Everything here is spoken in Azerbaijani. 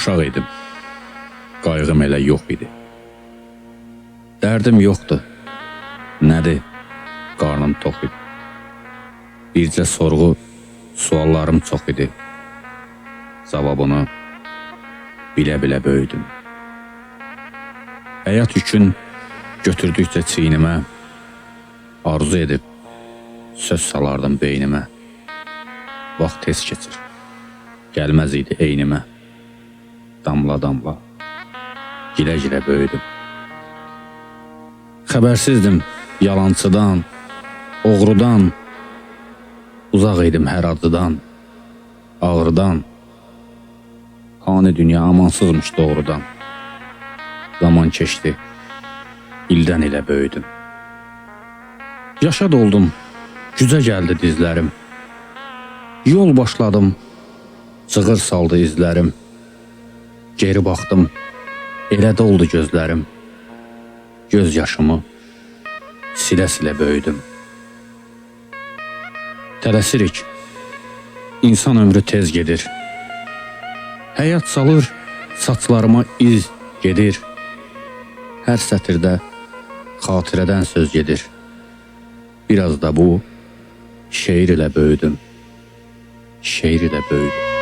Uşaq idim, qayğım elə yox idi. Dərdim yoxdur, nədir? Qarnım tox idi. Bircə sorğu, suallarım çox idi. Cavabını bilə-bilə böyüdüm. Həyat yükün götürdükcə çiynimə, arzu edib söz salardım beynimə. Vaxt tez keçir, gəlməz idi eynimə. Damla-damla, gilə-gilə böyüdüm. Xəbərsizdim yalancıdan, oğrudan, uzaq idim hər acıdan, ağrıdan. Hani dünya amansızmış doğrudan. Zaman keçdi, ildən ilə böyüdüm. Yaşa doldum, gücə gəldi dizlərim. Yol başladım, cığır saldı izlərim. Geri baxdım, elə doldu gözlərim. Göz yaşımı silə-silə böyüdüm. Tələsirik, insan ömrü tez gedir. Həyat salır, saçlarıma iz gedir. Hər sətirdə xatirədən söz gedir. Biraz da bu şeir ilə böyüdüm. Şeir ilə böyüdüm.